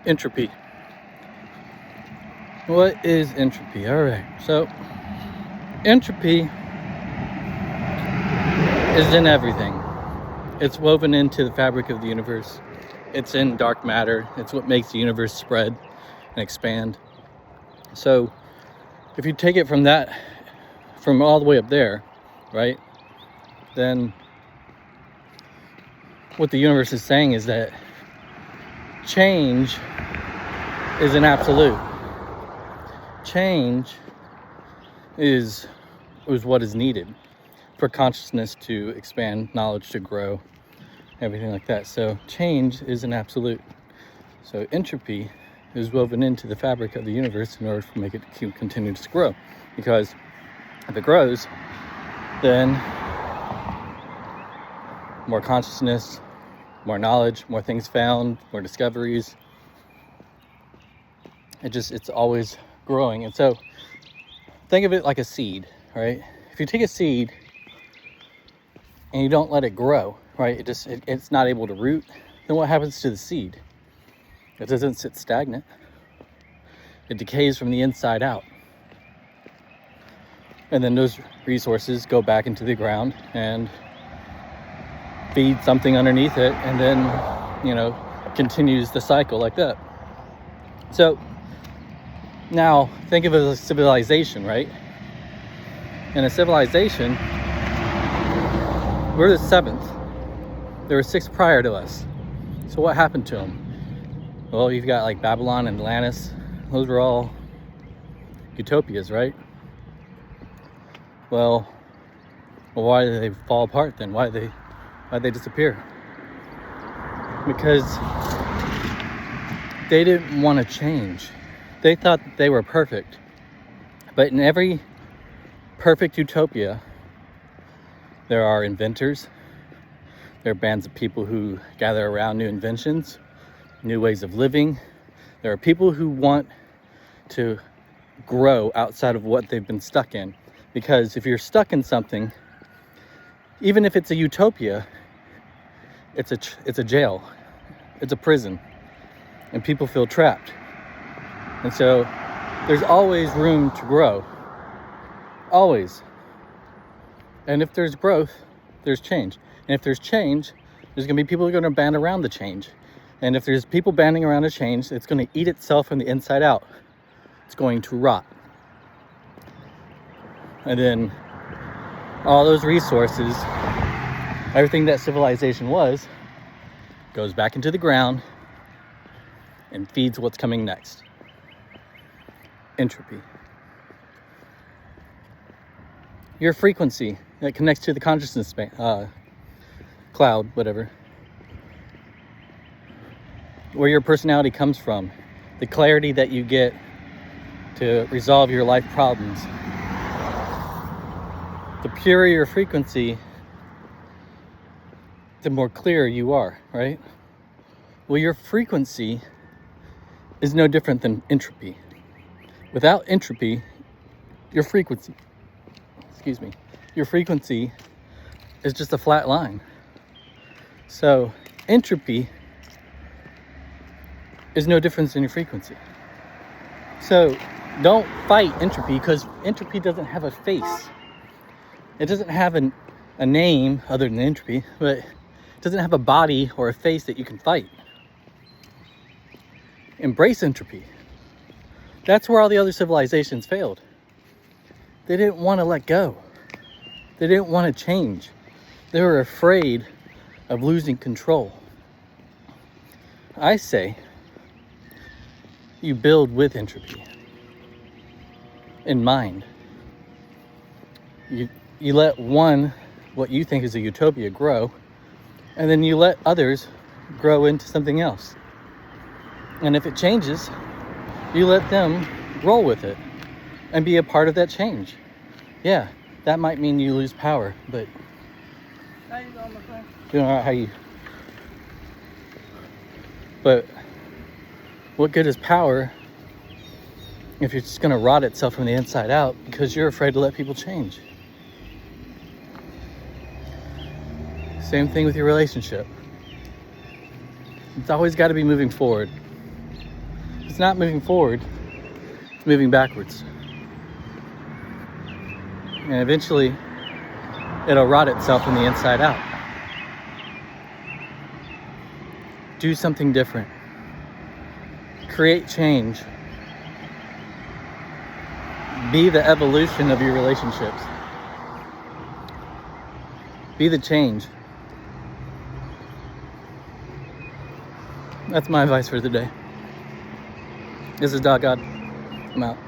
Entropy. What is entropy? All right, so entropy is in everything. It's woven into the fabric of the universe. It's in dark matter. It's what makes the universe spread and expand. So if you take it from all the way up there, right, then what the universe is saying is that change is an absolute. Change is what is needed for consciousness to expand, knowledge to grow, everything like that. So change is an absolute. So entropy is woven into the fabric of the universe in order to make it continue to grow. Because if it grows, then more consciousness, more knowledge, more things found, more discoveries. It's always growing. And so think of it like a seed, right? If you take a seed and you don't let it grow, right, it's not able to root, then what happens to the seed? It doesn't sit stagnant. It decays from the inside out. And then those resources go back into the ground and feed something underneath it, and then, continues the cycle like that. So now think of it as a civilization, right? In a civilization, we're the seventh. There were 6 prior to us. So what happened to them? Well, you've got like Babylon and Atlantis. Those were all utopias, right? Well, why did they fall apart then? Why'd they disappear? Because they didn't want to change. They thought that they were perfect. But in every perfect utopia, there are inventors. There are bands of people who gather around new inventions, new ways of living. There are people who want to grow outside of what they've been stuck in. Because if you're stuck in something, even if it's a utopia, it's a jail, it's a prison, and people feel trapped. And so there's always room to grow, always. And if there's growth, there's change. And if there's change, there's gonna be people who are gonna band around the change. And if there's people banding around a change, it's gonna eat itself from the inside out. It's going to rot. And then all those resources, everything that civilization was, goes back into the ground and feeds what's coming next. Entropy. Your frequency that connects to the consciousness cloud, whatever. Where your personality comes from. The clarity that you get to resolve your life problems. The purer your frequency, the more clear you are, right? Well, your frequency is no different than entropy. Without entropy, your frequency is just a flat line. So entropy is no difference in your frequency. So don't fight entropy, because entropy doesn't have a face. It doesn't have a name other than entropy, but it doesn't have a body or a face that you can fight. Embrace entropy. That's where all the other civilizations failed. They didn't want to let go. They didn't want to change. They were afraid of losing control. I say you build with entropy in mind. You let what you think is a utopia grow, and then you let others grow into something else. And if it changes, you let them roll with it and be a part of that change. Yeah, that might mean you lose power, but How you doing, my friend? doing all right. But what good is power if you're just gonna rot itself from the inside out because you're afraid to let people change? Same thing with your relationship. It's always got to be moving forward. It's not moving forward, it's moving backwards. And eventually, it'll rot itself from the inside out. Do something different. Create change. Be the evolution of your relationships. Be the change. That's my advice for the day. This is Dog God. I'm out.